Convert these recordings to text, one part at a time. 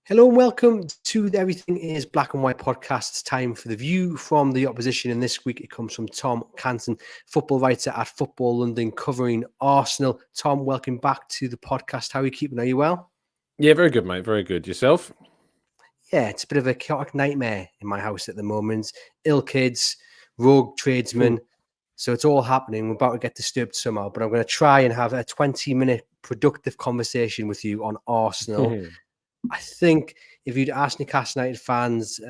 Hello and welcome to the Everything is Black and White podcast. It's time for the view from the opposition, and this week it comes from Tom Canton, football writer at Football London, covering Arsenal. Tom, welcome back to the podcast. How are you keeping? Are you well? Yeah, very good, mate. Very good. Yourself? Yeah, it's a bit of a chaotic nightmare in my house at the moment. Ill kids, rogue tradesmen. So it's all happening. We're about to get disturbed somehow, but I'm going to try and have a 20-minute productive conversation with you on Arsenal. I think if you'd asked Newcastle United fans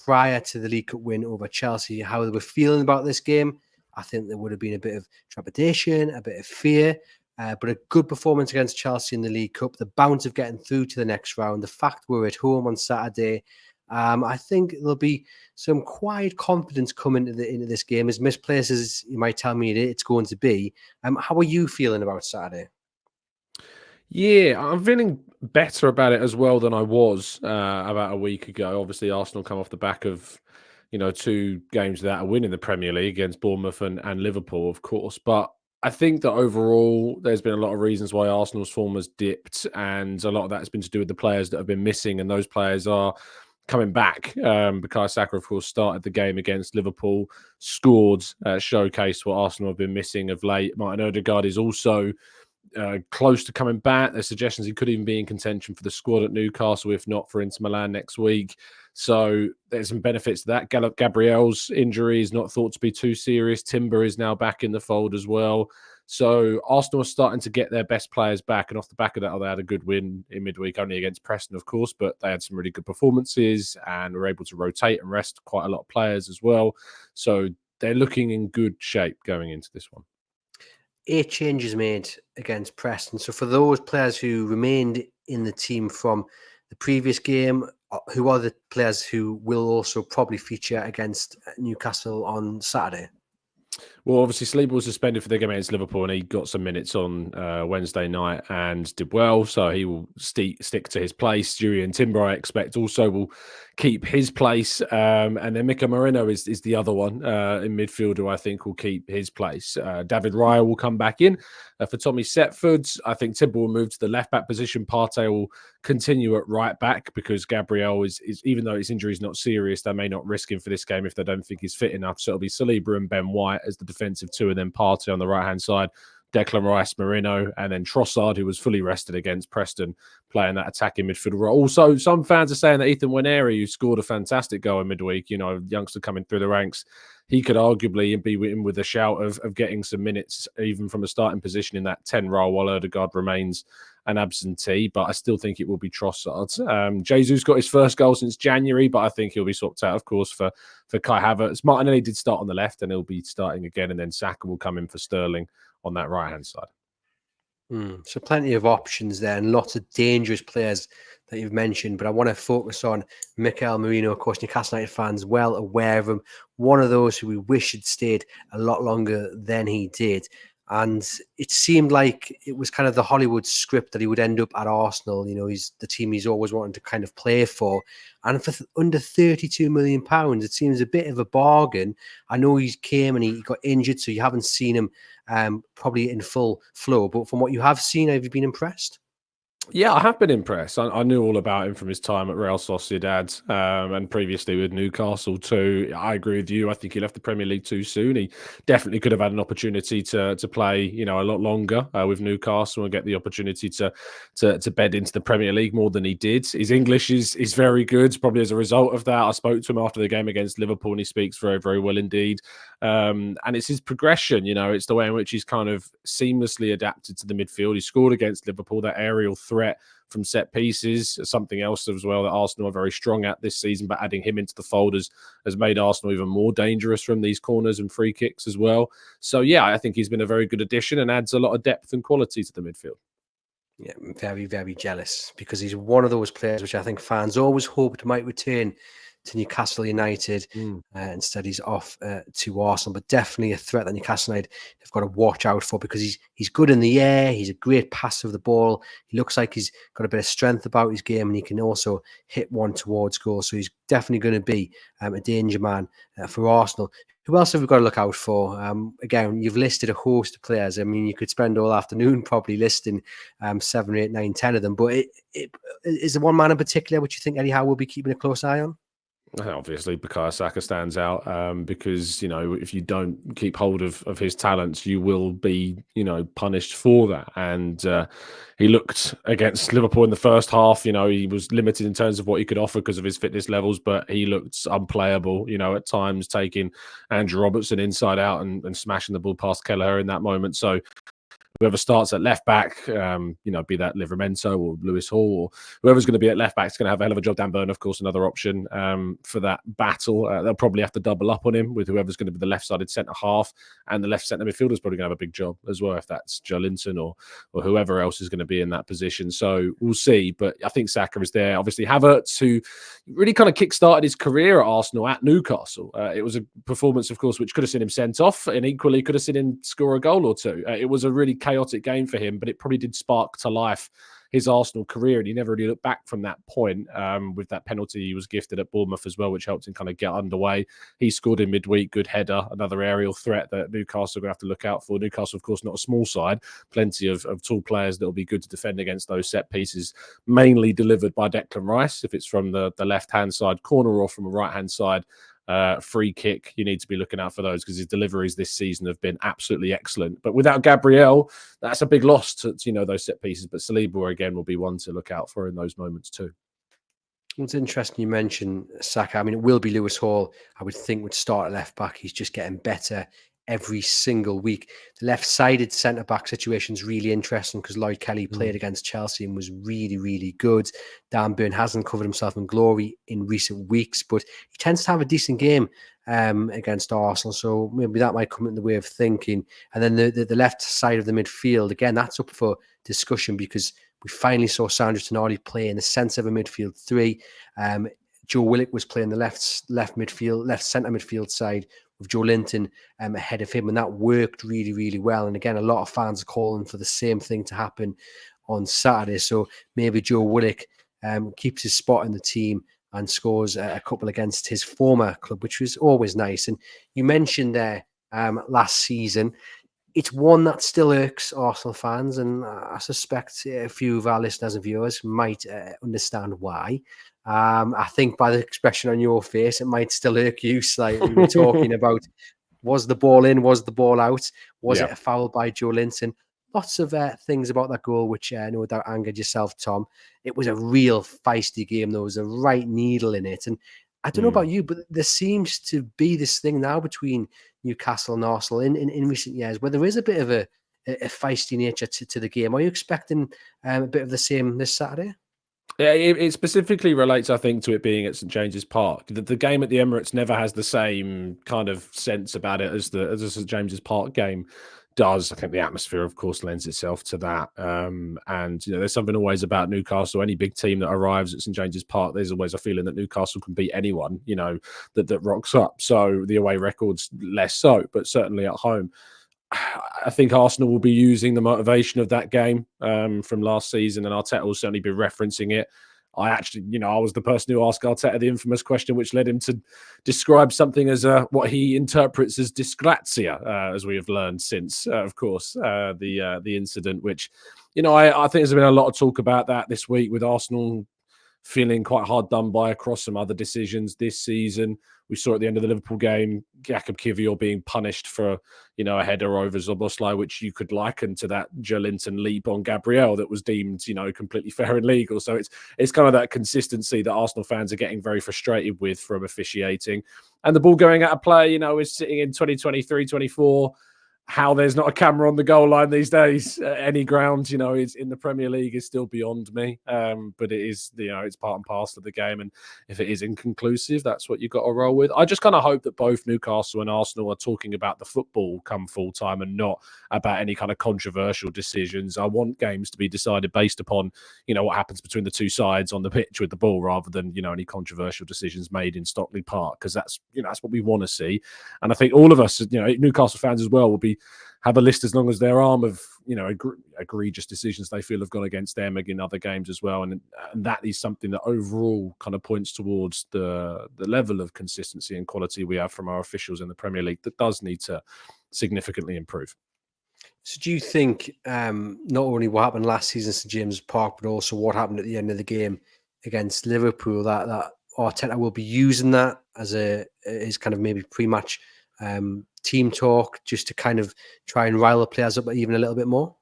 prior to the League Cup win over Chelsea how they were feeling about this game, I think there would have been a bit of trepidation, a bit of fear, but a good performance against Chelsea in the League Cup, the bounce of getting through to the next round, the fact we're at home on Saturday, I think there'll be some quiet confidence coming into this game, as misplaced as you might tell me it's going to be. How are you feeling about Saturday? Yeah, I'm feeling better about it as well than I was about a week ago. Obviously, Arsenal come off the back of, two games without a win in the Premier League against Bournemouth and Liverpool, of course. But I think that overall, there's been a lot of reasons why Arsenal's form has dipped, and a lot of that has been to do with the players that have been missing, and those players are coming back. Bukayo Saka, of course, started the game against Liverpool, scored, showcased what Arsenal have been missing of late. Martin Odegaard is also close to coming back. There's suggestions he could even be in contention for the squad at Newcastle, if not for Inter Milan next week. So there's some benefits to that. Gabriel's injury is not thought to be too serious. Timber is now back in the fold as well. So Arsenal are starting to get their best players back, and off the back of that, they had a good win in midweek, only against Preston, of course, but they had some really good performances and were able to rotate and rest quite a lot of players as well. So they're looking in good shape going into this one. 8 changes made against Preston. So for those players who remained in the team from the previous game, who are the players who will also probably feature against Newcastle on Saturday? Well, obviously, Saliba was suspended for the game against Liverpool, and he got some minutes on Wednesday night and did well. So he will stick to his place. Julian Timber, I expect, also will keep his place. And then Mika Moreno is the other one in midfield who I think will keep his place. David Raya will come back in for Tommy Setford. I think Timber will move to the left-back position. Partey will continue at right-back because Gabriel is, even though his injury is not serious, they may not risk him for this game if they don't think he's fit enough. So it'll be Saliba and Ben White as the defensive two, and then Partey on the right-hand side, Declan Rice, Moreno, and then Trossard, who was fully rested against Preston, playing that attacking midfield role. Also, some fans are saying that Ethan Nwaneri, who scored a fantastic goal in midweek, youngster coming through the ranks, he could arguably be in with a shout of getting some minutes, even from a starting position in that 10 role, while Odegaard remains an absentee. But I still think it will be Trossard. Jesus got his first goal since January, but I think he'll be swapped out, of course, for Kai Havertz. Martinelli did start on the left, and he'll be starting again, and then Saka will come in for Sterling on that right-hand side. So plenty of options there and lots of dangerous players that you've mentioned, but I want to focus on Mikel Merino. Of course, Newcastle United fans well aware of him. One of those who we wish had stayed a lot longer than he did. And it seemed like it was kind of the Hollywood script that he would end up at Arsenal. He's the team he's always wanted to kind of play for. And for under £32 million, it seems a bit of a bargain. I know he came and he got injured, so you haven't seen him probably in full flow. But from what you have seen, have you been impressed? Yeah, I have been impressed. I knew all about him from his time at Real Sociedad and previously with Newcastle too. I agree with you. I think he left the Premier League too soon. He definitely could have had an opportunity to play, a lot longer with Newcastle and get the opportunity to bed into the Premier League more than he did. His English is very good, probably as a result of that. I spoke to him after the game against Liverpool, and he speaks very, very well indeed. And it's his progression, it's the way in which he's kind of seamlessly adapted to the midfield. He scored against Liverpool, that aerial threat from set pieces, something else as well that Arsenal are very strong at this season, but adding him into the fold has made Arsenal even more dangerous from these corners and free kicks as well. So yeah, I think he's been a very good addition and adds a lot of depth and quality to the midfield. Yeah, I'm very, very jealous because he's one of those players which I think fans always hoped might return to Newcastle United. Instead, he's off to Arsenal, but definitely a threat that Newcastle United have got to watch out for, because he's good in the air. He's a great passer of the ball. He looks like he's got a bit of strength about his game, and he can also hit one towards goal. So he's definitely going to be a danger man for Arsenal. Who else have we got to look out for? Again, you've listed a host of players. I mean, you could spend all afternoon probably listing 7, 8, 9, 10 of them. But is there one man in particular which you think Eddie Howe will be keeping a close eye on? Obviously, Bukayo Saka stands out because, if you don't keep hold of his talents, you will be, punished for that. And he looked against Liverpool in the first half. He was limited in terms of what he could offer because of his fitness levels, but he looked unplayable, at times taking Andrew Robertson inside out and smashing the ball past Kelleher in that moment. So whoever starts at left back, be that Livramento or Lewis Hall, or whoever's going to be at left back is going to have a hell of a job. Dan Burn, of course, another option for that battle. They'll probably have to double up on him with whoever's going to be the left-sided centre half, and the left centre midfielder is probably going to have a big job as well, if that's Joelinton or whoever else is going to be in that position. So we'll see, but I think Saka is there. Obviously, Havertz, who really kind of kick-started his career at Arsenal at Newcastle. It was a performance, of course, which could have seen him sent off, and equally could have seen him score a goal or two. It was a really chaotic game for him, but it probably did spark to life his Arsenal career, and he never really looked back from that point with that penalty he was gifted at Bournemouth as well, which helped him kind of get underway. He scored in midweek, good header, another aerial threat that Newcastle are going to have to look out for. Newcastle, of course, not a small side, plenty of tall players that will be good to defend against those set pieces, mainly delivered by Declan Rice, if it's from the left-hand side corner or from a right-hand side free kick. You need to be looking out for those because his deliveries this season have been absolutely excellent. But without Gabriel, that's a big loss to those set pieces. But Saliba again will be one to look out for in those moments too. Well, it's interesting you mentioned Saka. I mean, it will be Lewis Hall, I would think, would start at left back. He's just getting better every single week. The left-sided centre-back situation is really interesting because Lloyd Kelly played against Chelsea and was really, really good. Dan Burn hasn't covered himself in glory in recent weeks, but he tends to have a decent game against Arsenal, so maybe that might come in the way of thinking. And then the left side of the midfield, again, that's up for discussion because we finally saw Sandro Tonali play in the centre of a midfield three. Joe Willock was playing the left centre midfield side with Joelinton ahead of him, and that worked really, really well. And again, a lot of fans are calling for the same thing to happen on Saturday. So maybe Joe Willock keeps his spot in the team and scores a couple against his former club, which was always nice. And you mentioned there last season, it's one that still irks Arsenal fans, and I suspect a few of our listeners and viewers might understand why. I think by the expression on your face, it might still irk you slightly. We were talking about, was the ball in? Was the ball out? Was it a foul by Joelinton? Lots of things about that goal, which no doubt angered yourself, Tom. It was a real feisty game. There was a right needle in it. And I don't know about you, but there seems to be this thing now between Newcastle and Arsenal in recent years where there is a bit of a feisty nature to the game. Are you expecting a bit of the same this Saturday? Yeah, it specifically relates, I think, to it being at St James's Park. The game at the Emirates never has the same kind of sense about it as the St James's Park game does. I think the atmosphere, of course, lends itself to that. And there's something always about Newcastle. Any big team that arrives at St James's Park, there's always a feeling that Newcastle can beat anyone, that rocks up. So the away record's less so, but certainly at home, I think Arsenal will be using the motivation of that game from last season, and Arteta will certainly be referencing it. I actually, I was the person who asked Arteta the infamous question, which led him to describe something as what he interprets as disgrazia, as we have learned since, of course, the incident, which, I think there's been a lot of talk about that this week with Arsenal feeling quite hard done by across some other decisions this season. We saw at the end of the Liverpool game, Jakub Kiwior being punished for, a header over Szoboszlai, which you could liken to that Joelinton leap on Gabriel that was deemed, completely fair and legal. So it's kind of that consistency that Arsenal fans are getting very frustrated with from officiating. And the ball going out of play, is sitting in 2023-24. how there's not a camera on the goal line these days. Any ground, is in the Premier League is still beyond me. But it is, it's part and parcel of the game. And if it is inconclusive, that's what you've got to roll with. I just kind of hope that both Newcastle and Arsenal are talking about the football come full time and not about any kind of controversial decisions. I want games to be decided based upon, what happens between the two sides on the pitch with the ball, rather than, any controversial decisions made in Stockley Park, because that's what we want to see. And I think all of us, Newcastle fans as well, will have a list as long as their arm of egregious decisions they feel have gone against them in other games as well, and that is something that overall kind of points towards the level of consistency and quality we have from our officials in the Premier League that does need to significantly improve. So do you think not only what happened last season at St James's Park, but also what happened at the end of the game against Liverpool, that Arteta will be using that as his kind of maybe pre-match team talk, just to kind of try and rile the players up even a little bit more?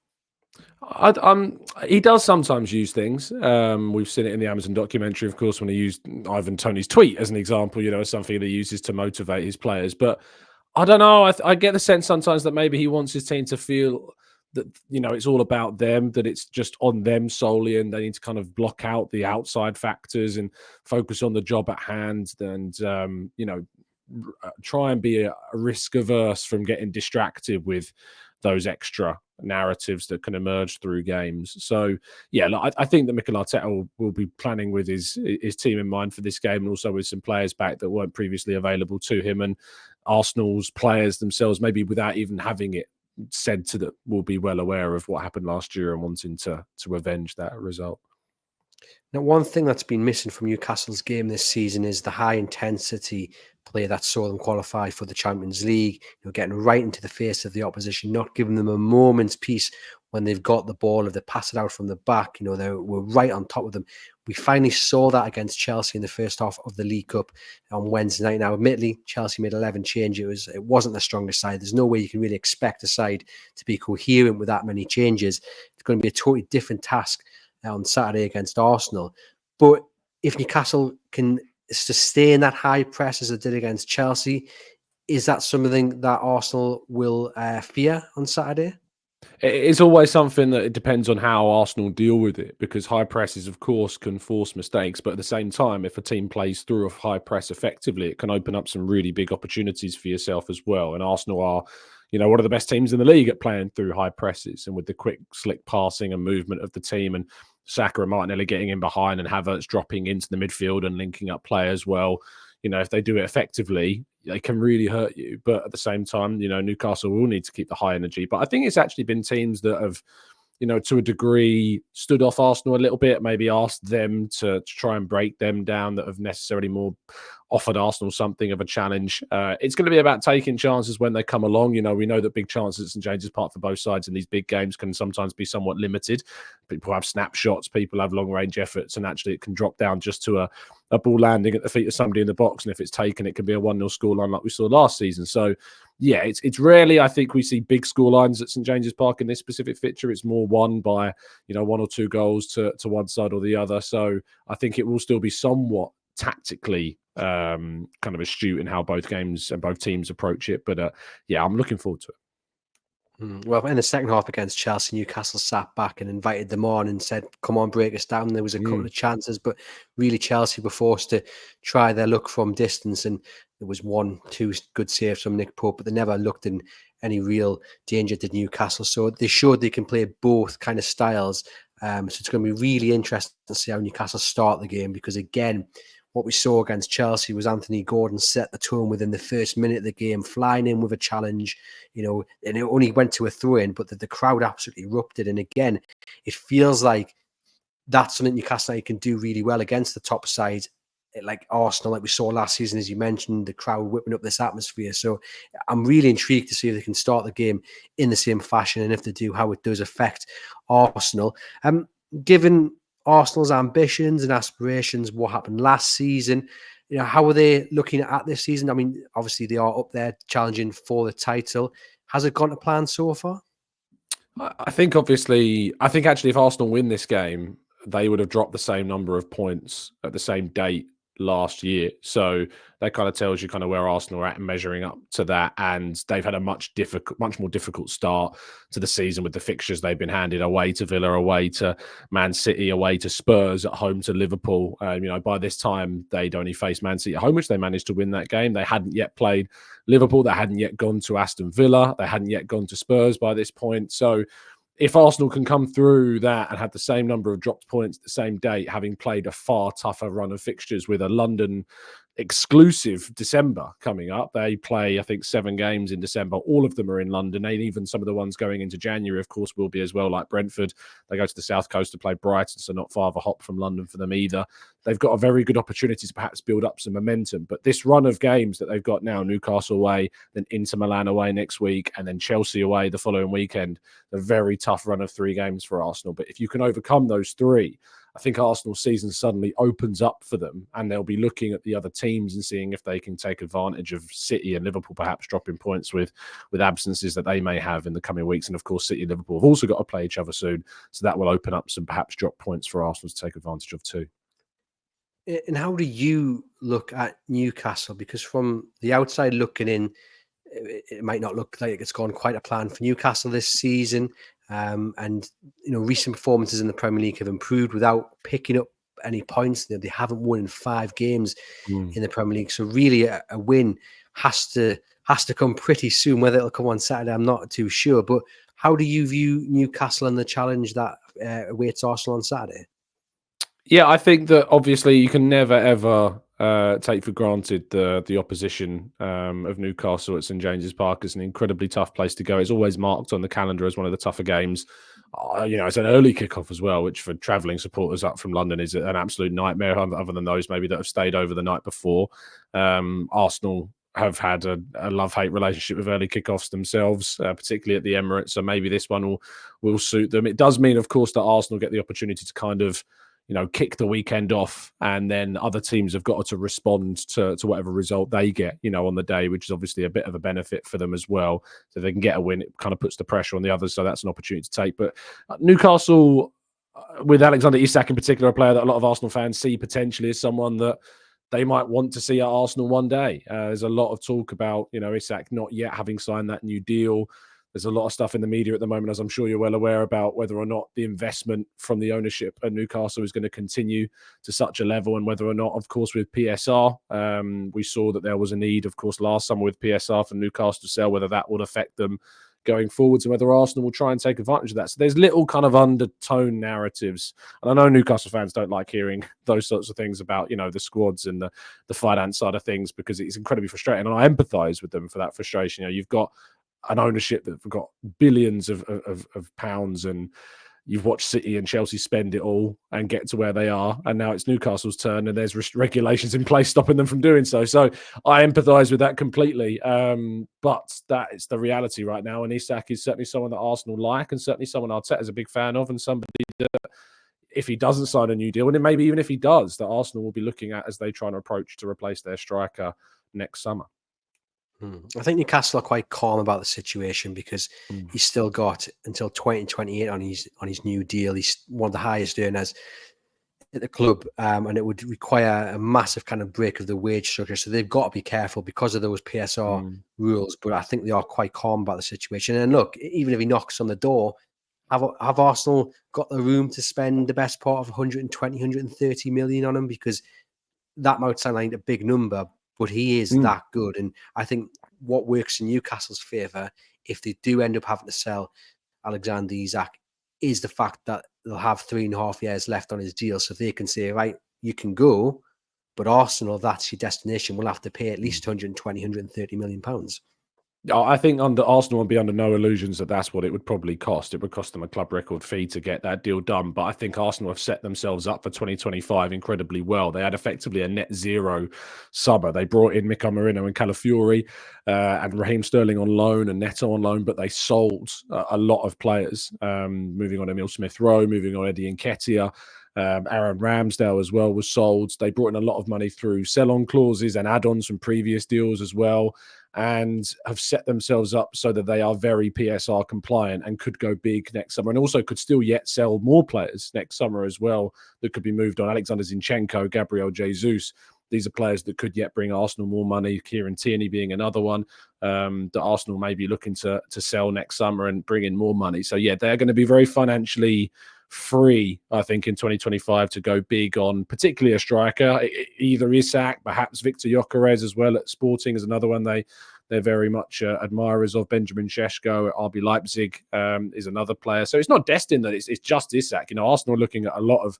He does sometimes use things. We've seen it in the Amazon documentary, of course, when he used Ivan Toney's tweet as an example, as something that he uses to motivate his players. But I don't know. I get the sense sometimes that maybe he wants his team to feel that, it's all about them, that it's just on them solely, and they need to kind of block out the outside factors and focus on the job at hand, and, try and be risk averse from getting distracted with those extra narratives that can emerge through games. So yeah, I think that Mikel Arteta will be planning with his team in mind for this game, and also with some players back that weren't previously available to him, and Arsenal's players themselves, maybe without even having it said to them, will be well aware of what happened last year and wanting to avenge that result. Now, one thing that's been missing from Newcastle's game this season is the high intensity play that saw them qualify for the Champions League, getting right into the face of the opposition, not giving them a moment's peace when they've got the ball. If they pass it out from the back, they were right on top of them. We finally saw that against Chelsea in the first half of the League Cup on Wednesday night. Now, admittedly, Chelsea made 11 changes. It wasn't the strongest side. There's no way you can really expect a side to be coherent with that many changes. It's going to be a totally different task on Saturday against Arsenal. But if Newcastle can sustain that high press as they did against Chelsea, is that something that Arsenal will fear on Saturday? It's always something that it depends on how Arsenal deal with it, because high presses, of course, can force mistakes. But at the same time, if a team plays through a high press effectively, it can open up some really big opportunities for yourself as well. And Arsenal are, one of the best teams in the league at playing through high presses, and with the quick, slick passing and movement of the team, and Saka and Martinelli getting in behind, and Havertz dropping into the midfield and linking up players well. If they do it effectively, they can really hurt you. But at the same time, Newcastle will need to keep the high energy. But I think it's actually been teams that have, to a degree, stood off Arsenal a little bit, maybe asked them to try and break them down, that have necessarily more offered Arsenal something of a challenge. It's going to be about taking chances when they come along. We know that big chances at St James's Park for both sides in these big games can sometimes be somewhat limited. People have snapshots, people have long-range efforts, and actually it can drop down just to a ball landing at the feet of somebody in the box, and if it's taken, it can be a 1-0 scoreline like we saw last season. So yeah, it's rarely, I think, we see big scorelines at St James's Park in this specific fixture. It's more won by, 1 or 2 goals to one side or the other. So I think it will still be somewhat tactically kind of astute in how both games and both teams approach it. But yeah, I'm looking forward to it. Well, in the second half against Chelsea, Newcastle sat back and invited them on and said, come on, break us down. There was a couple of chances, but really Chelsea were forced to try their luck from distance, and there was 1-2 good saves from Nick Pope, but they never looked in any real danger to Newcastle. So they showed they can play both kind of styles. So it's going to be really interesting to see how Newcastle start the game, because again, what we saw against Chelsea was Anthony Gordon set the tone within the first minute of the game, flying in with a challenge, and it only went to a throw-in, but the crowd absolutely erupted. And again, it feels like that's something Newcastle can do really well against the top sides, like Arsenal, like we saw last season, as you mentioned, the crowd whipping up this atmosphere. So I'm really intrigued to see if they can start the game in the same fashion, and if they do, how it does affect Arsenal. Given Arsenal's ambitions and aspirations, what happened last season, how are they looking at this season? I mean, obviously they are up there challenging for the title. Has it gone to plan so far? I think actually if Arsenal win this game, they would have dropped the same number of points at the same date last year. So that kind of tells you kind of where Arsenal are at and measuring up to that. And they've had a much more difficult start to the season with the fixtures they've been handed, away to Villa, away to Man City, away to Spurs, at home to Liverpool. By this time, they'd only faced Man City at home, which they managed to win that game. They hadn't yet played Liverpool. They hadn't yet gone to Aston Villa. They hadn't yet gone to Spurs by this point. So if Arsenal can come through that and have the same number of dropped points at the same date, having played a far tougher run of fixtures with a London exclusive December coming up. They play, I think, 7 games in December. All of them are in London, and even some of the ones going into January, of course, will be as well, like Brentford. They go to the South Coast to play Brighton, so not far of a hop from London for them either. They've got a very good opportunity to perhaps build up some momentum. But this run of games that they've got now, Newcastle away, then Inter Milan away next week, and then Chelsea away the following weekend, a very tough run of 3 games for Arsenal. But if you can overcome those 3, I think Arsenal's season suddenly opens up for them, and they'll be looking at the other teams and seeing if they can take advantage of City and Liverpool perhaps dropping points with absences that they may have in the coming weeks. And of course, City and Liverpool have also got to play each other soon, so that will open up some perhaps drop points for Arsenal to take advantage of too. And how do you look at Newcastle? Because from the outside looking in, it might not look like it's gone quite a plan for Newcastle this season. And recent performances in the Premier League have improved without picking up any points. They haven't won in 5 games in the Premier League. So really, a win has to come pretty soon. Whether it'll come on Saturday, I'm not too sure. But how do you view Newcastle and the challenge that awaits Arsenal on Saturday? Yeah, I think that obviously you can never ever take for granted the opposition of Newcastle at St James's Park. Is an incredibly tough place to go. It's always marked on the calendar as one of the tougher games. It's an early kickoff as well, which for travelling supporters up from London is an absolute nightmare. Other than those maybe that have stayed over the night before, Arsenal have had a love-hate relationship with early kickoffs themselves, particularly at the Emirates. So maybe this one will suit them. It does mean, of course, that Arsenal get the opportunity to kind of kick the weekend off, and then other teams have got to respond to whatever result they get, on the day, which is obviously a bit of a benefit for them as well. So if they can get a win, it kind of puts the pressure on the others. So that's an opportunity to take. But Newcastle, with Alexander Isak in particular, a player that a lot of Arsenal fans see potentially as someone that they might want to see at Arsenal one day. There's a lot of talk about, Isak not yet having signed that new deal. There's a lot of stuff in the media at the moment, as I'm sure you're well aware, about whether or not the investment from the ownership at Newcastle is going to continue to such a level, and whether or not, of course, with PSR, we saw that there was a need, of course, last summer with PSR for Newcastle to sell, whether that would affect them going forwards and whether Arsenal will try and take advantage of that. So there's little kind of undertone narratives. And I know Newcastle fans don't like hearing those sorts of things about, the squads and the finance side of things, because it's incredibly frustrating. And I empathise with them for that frustration. You've got an ownership that have got billions of pounds, and you've watched City and Chelsea spend it all and get to where they are, and now it's Newcastle's turn, and there's regulations in place stopping them from doing so. So I empathise with that completely, but that is the reality right now. And Isak is certainly someone that Arsenal like, and certainly someone Arteta's a big fan of, and somebody that, if he doesn't sign a new deal, and then maybe even if he does, that Arsenal will be looking at as they try and approach to replace their striker next summer. I think Newcastle are quite calm about the situation, because he's still got until 2028 on his new deal. He's one of the highest earners at the club, and it would require a massive kind of break of the wage structure. So they've got to be careful because of those PSR rules. But I think they are quite calm about the situation. And look, even if he knocks on the door, have Arsenal got the room to spend the best part of 120, 130 million on him? Because that might sound like a big number, but he is that good. And I think what works in Newcastle's favour, if they do end up having to sell Alexander Isak, is the fact that they'll have 3.5 years left on his deal. So if they can say, right, you can go, but Arsenal, that's your destination, will have to pay at least 120, 130 million pounds. I think Arsenal would be under no illusions that that's what it would probably cost. It would cost them a club record fee to get that deal done. But I think Arsenal have set themselves up for 2025 incredibly well. They had effectively a net zero summer. They brought in Mika Marino and Calafiori and Raheem Sterling on loan and Neto on loan, but they sold a lot of players, moving on Emil Smith-Rowe, moving on Eddie Nketiah. Aaron Ramsdale as well was sold. They brought in a lot of money through sell-on clauses and add-ons from previous deals as well, and have set themselves up so that they are very PSR compliant and could go big next summer, and also could still yet sell more players next summer as well that could be moved on. Alexander Zinchenko, Gabriel Jesus. these are players that could yet bring Arsenal more money. Kieran Tierney being another one that Arsenal may be looking to sell next summer and bring in more money. So yeah, they're going to be very financially free, I think, in 2025 to go big on particularly a striker, either Isak, perhaps Victor Gyökeres as well at Sporting is another one they're very much admirers of. Benjamin Šeško at RB Leipzig is another player. So it's not destined that it's just Isak. Arsenal are looking at a lot of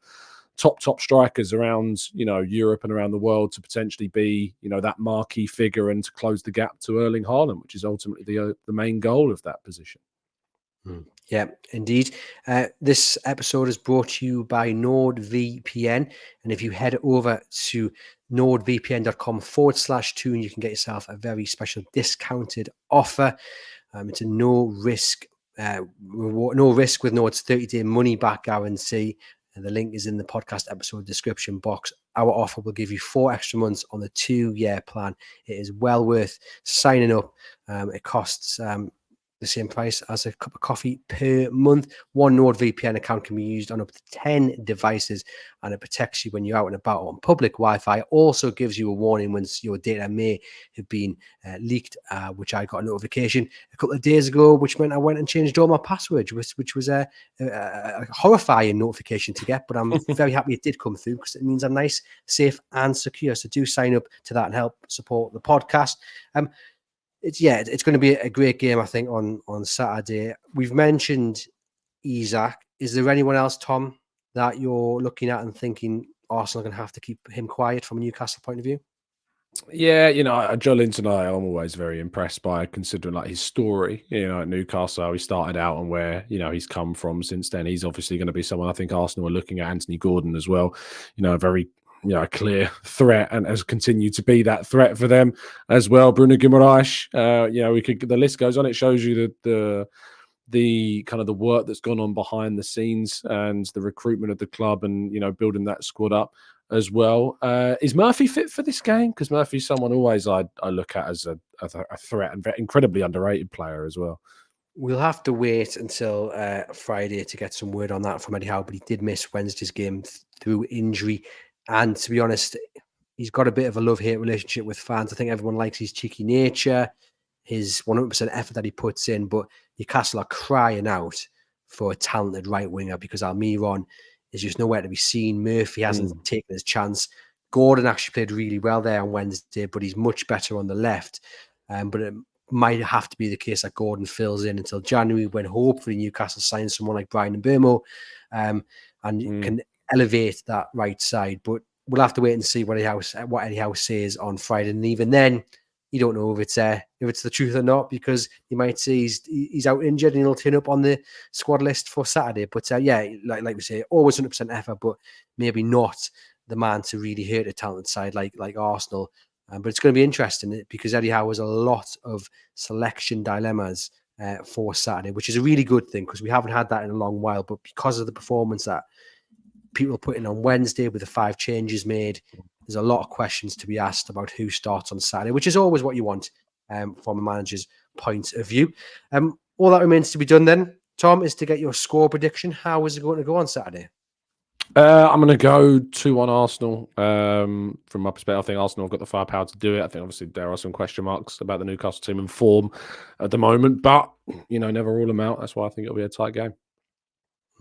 top strikers around, Europe and around the world to potentially be, that marquee figure and to close the gap to Erling Haaland, which is ultimately the main goal of that position. Yeah, indeed. This episode is brought to you by NORD VPN. And if you head over to nordvpn.com/tune, you can get yourself a very special discounted offer. It's a no risk with NORD's 30-day money back guarantee. And the link is in the podcast episode description box. Our offer will give you 4 extra months on the 2-year plan. It is well worth signing up. It costs the same price as a cup of coffee per month. One NordVPN account can be used on up to 10 devices, and it protects you when you're out and about on public Wi-Fi. Also gives you a warning when your data may have been leaked, which I got a notification a couple of days ago, which meant I went and changed all my passwords, which was a horrifying notification to get, but I'm very happy it did come through because it means I'm nice, safe and secure. So do sign up to that and help support the podcast. It's going to be a great game, I think, on Saturday. We've mentioned Isak. Is there anyone else, Tom, that you're looking at and thinking Arsenal are going to have to keep him quiet from a Newcastle point of view? Yeah, Joe Linton, I'm always very impressed by, considering his story, at Newcastle, how he started out and where, he's come from since then. He's obviously going to be someone I think Arsenal are looking at. Anthony Gordon as well, a very a clear threat and has continued to be that threat for them as well. Bruno Guimaraes, the list goes on. It shows you the kind of the work that's gone on behind the scenes and the recruitment of the club and, building that squad up as well. Is Murphy fit for this game? Because Murphy's someone always I look at as a threat and very incredibly underrated player as well. We'll have to wait until Friday to get some word on that from Eddie Howe, but he did miss Wednesday's game through injury. And to be honest, he's got a bit of a love-hate relationship with fans. I think everyone likes his cheeky nature, his 100% effort that he puts in, but Newcastle are crying out for a talented right winger because Almiron is just nowhere to be seen. Murphy hasn't taken his chance. Gordon actually played really well there on Wednesday, but he's much better on the left. But it might have to be the case that Gordon fills in until January, when hopefully Newcastle signs someone like Brian Mbeumo and can elevate that right side. But we'll have to wait and see what Eddie Howe says on Friday. And even then, you don't know if it's the truth or not, because you might say he's out injured and he'll turn up on the squad list for Saturday. But like we say, always 100% effort, but maybe not the man to really hurt a talented side like Arsenal. But it's going to be interesting because Eddie Howe has a lot of selection dilemmas for Saturday, which is a really good thing because we haven't had that in a long while. But because of the performance that people put in on Wednesday with the 5 changes made, there's a lot of questions to be asked about who starts on Saturday, which is always what you want from a manager's point of view. All that remains to be done then, Tom, is to get your score prediction. How is it going to go on Saturday? I'm going to go 2-1 Arsenal. From my perspective, I think Arsenal have got the firepower to do it. I think obviously there are some question marks about the Newcastle team and form at the moment, but never rule them out. That's why I think it'll be a tight game.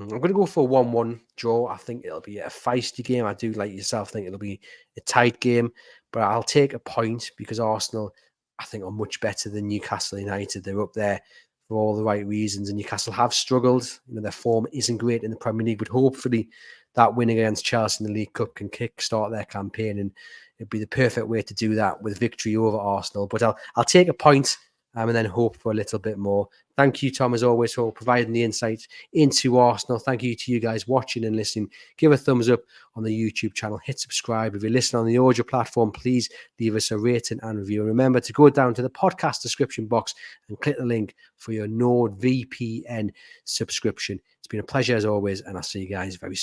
I'm going to go for a 1-1 draw. I think it'll be a feisty game. I do, like yourself, think it'll be a tight game, but I'll take a point because Arsenal, I think, are much better than Newcastle United. They're up there for all the right reasons, and Newcastle have struggled. Their form isn't great in the Premier League, but hopefully that win against Chelsea in the League Cup can kickstart their campaign, and it'd be the perfect way to do that with victory over Arsenal. But I'll take a point and then hope for a little bit more. Thank you, Tom, as always, for providing the insight into Arsenal. Thank you to you guys watching and listening. Give a thumbs up on the YouTube channel. Hit subscribe. If you're listening on the audio platform, please leave us a rating and review. And remember to go down to the podcast description box and click the link for your NORD VPN subscription. It's been a pleasure as always, and I'll see you guys very soon.